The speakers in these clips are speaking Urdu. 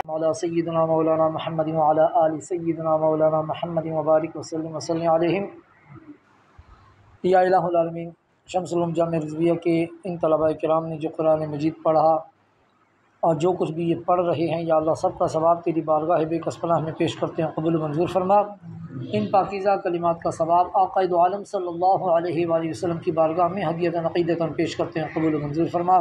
مولا سیدنا مولانا محمد وعلی آل سیدنا مولانا محمد وبارک وسلم علیہم۔ یا الہ العالمین، شمس العلوم جامعہ رضویہ کے ان طلباء کرام نے جو قرآن مجید پڑھا اور جو کچھ بھی یہ پڑھ رہے ہیں، یا اللہ سب کا ثواب تیری بارگاہ بے کس پناہ میں پیش کرتے ہیں، قبول منظور فرما۔ ان پاکیزہ کلمات کا ثواب آقا دو عالم صلی اللہ علیہ وآلہ وسلم کی بارگاہ میں ہدیۃ عقیدۃ پیش کرتے ہیں، قبول منظور فرما۔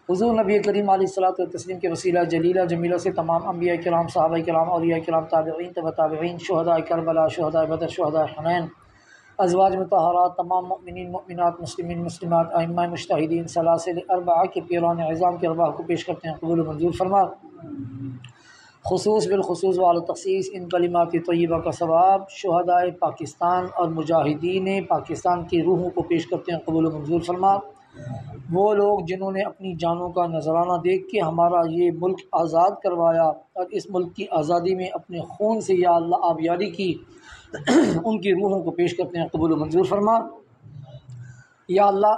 حضور نبی کریم علیہ الصلوۃ والتسلیم کے وسیلہ جلیلہ جمیلہ سے تمام انبیاء کرام، صحابہ کرام، اولیاء کرام، تابعین، تبع تابعین، شہداء کربلا، شہداء بدر، شہداء حنین، ازواج مطہرات، تمام مؤمنین مؤمنات، مسلمین مسلمات، ائمہ مجتہدین، سلاسل اربعہ کے پیران اعظام کے ارواح کو پیش کرتے ہیں، قبول منظور فرما۔ خصوص بالخصوص وعلی تخصیص ان کلمات طیبہ کا ثواب شہداء پاکستان اور مجاہدین پاکستان کی روحوں کو پیش کرتے ہیں، قبول منظور فرما۔ وہ لوگ جنہوں نے اپنی جانوں کا نذرانہ دیکھ کے ہمارا یہ ملک آزاد کروایا اور اس ملک کی آزادی میں اپنے خون سے یا اللہ آبیاری کی، ان کی روحوں کو پیش کرتے ہیں، قبول و منظور فرما۔ یا اللہ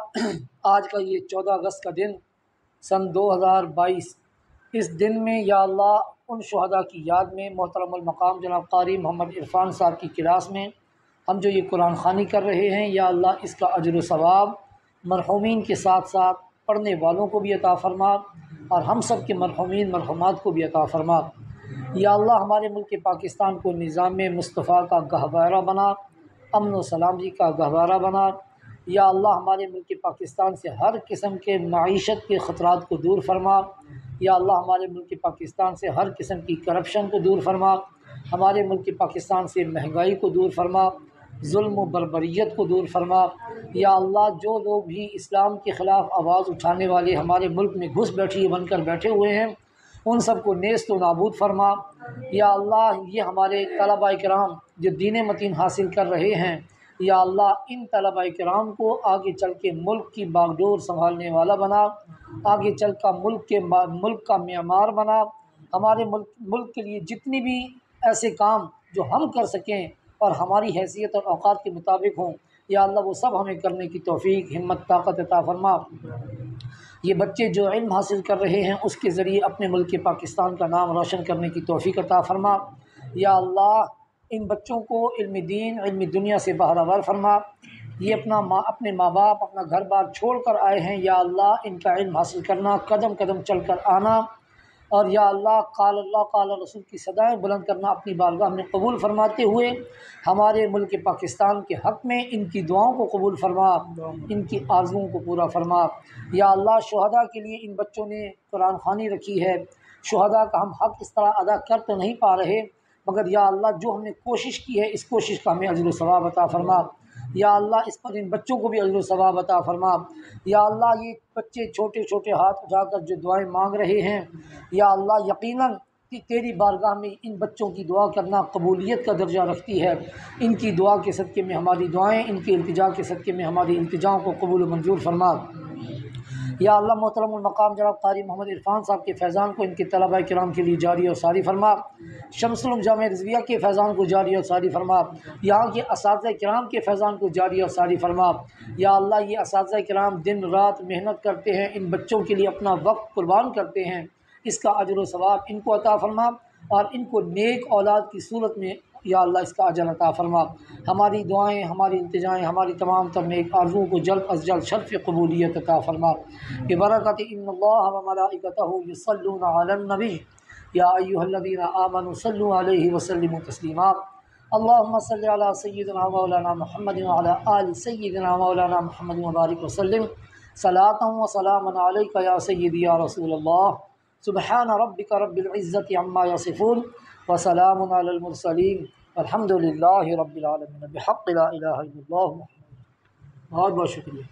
آج کا یہ 14 اگست کا دن سن 2022، اس دن میں یا اللہ ان شہداء کی یاد میں محترم المقام جناب قاری محمد عرفان صاحب کی کلاس میں ہم جو یہ قرآن خوانی کر رہے ہیں، یا اللہ اس کا اجر و ثواب مرحومین کے ساتھ ساتھ پڑھنے والوں کو بھی عطا فرما اور ہم سب کے مرحومین مرحومات کو بھی عطا فرما۔ یا اللہ ہمارے ملک پاکستان کو نظام مصطفیٰ کا گہوارہ بنا، امن و سلامتی کا گہوارہ بنا۔ یا اللہ ہمارے ملک پاکستان سے ہر قسم کے معیشت کے خطرات کو دور فرما۔ یا اللہ ہمارے ملک پاکستان سے ہر قسم کی کرپشن کو دور فرما، ہمارے ملک پاکستان سے مہنگائی کو دور فرما، ظلم و بربریت کو دور فرما۔ یا اللہ جو لوگ بھی اسلام کے خلاف آواز اٹھانے والے ہمارے ملک میں گھس بیٹھی بن کر بیٹھے ہوئے ہیں، ان سب کو نیست و نابود فرما۔ یا اللہ یہ ہمارے طلباء کرام جو دین متین حاصل کر رہے ہیں، یا اللہ ان طلباء کرام کو آگے چل کے ملک کی باغ ڈور سنبھالنے والا بنا، آگے چل کر ملک کا معمار بنا۔ ہمارے ملک کے لیے جتنی بھی ایسے کام جو ہم کر سکیں اور ہماری حیثیت اور اوقات کے مطابق ہوں، یا اللہ وہ سب ہمیں کرنے کی توفیق، ہمت، طاقت عطا فرما۔ یہ بچے جو علم حاصل کر رہے ہیں اس کے ذریعے اپنے ملک پاکستان کا نام روشن کرنے کی توفیق عطا فرما۔ یا اللہ ان بچوں کو علم دین، علم دنیا سے بہرہ فرما۔ یہ اپنے ماں باپ، اپنا گھر بار چھوڑ کر آئے ہیں، یا اللہ ان کا علم حاصل کرنا، قدم قدم چل کر آنا، اور یا اللہ قال رسول کی صدائیں بلند کرنا اپنی بارگاہ میں قبول فرماتے ہوئے ہمارے ملک پاکستان کے حق میں ان کی دعاؤں کو قبول فرما، ان کی آرزوؤں کو پورا فرما۔ یا اللہ شہداء کے لیے ان بچوں نے قرآن خوانی رکھی ہے، شہداء کا ہم حق اس طرح ادا کر تو نہیں پا رہے، مگر یا اللہ جو ہم نے کوشش کی ہے اس کوشش کا ہمیں اجر و ثواب عطا فرما۔ یا اللہ اس پر ان بچوں کو بھی اجر و ثواب عطا فرما۔ یا اللہ یہ بچے چھوٹے چھوٹے ہاتھ اٹھا کر جو دعائیں مانگ رہے ہیں، یا اللہ یقیناً کہ تیری بارگاہ میں ان بچوں کی دعا کرنا قبولیت کا درجہ رکھتی ہے۔ ان کی دعا کے صدقے میں ہماری دعائیں، ان کی التجا کے صدقے میں ہماری التجاؤں کو قبول و منظور فرما۔ یا اللہ محترم المقام جناب قاری محمد عرفان صاحب کے فیضان کو ان کے طلباء کرام کے لیے جاری اور ساری فرما، شمس العلوم جامعہ رضویہ کے فیضان کو جاری اور ساری فرما، یہاں کے اساتذہ کرام کے فیضان کو جاری اور ساری فرما۔ یا اللہ یہ اساتذہ کرام دن رات محنت کرتے ہیں، ان بچوں کے لیے اپنا وقت قربان کرتے ہیں، اس کا اجر و ثواب ان کو عطا فرما اور ان کو نیک اولاد کی صورت میں یا اللہ اس کا اجر عطا فرما۔ ہماری دعائیں، ہماری التجائیں، ہماری تمام تر نیک آرزوؤں کو جلد از جلد شرف قبولیت عطا فرما۔ ببرکۃ ان اللہ وملائکتہ یصلون علی النبی یا ایھا الذین آمنوا صلوا علیہ وسلموا تسلیما۔ اللهم صل علی سیدنا مولانا محمد وعلی آل سیدنا مولانا محمد وبارک وسلم صلاۃ و سلاما علیک یا سیدی یا رسول اللہ۔ سبحان ربک رب العزۃ عما یصفون وسلام علی المرسلین والحمد للہ رب العالمین بحق لا الہ الا اللہ۔ بہت بہت شکریہ۔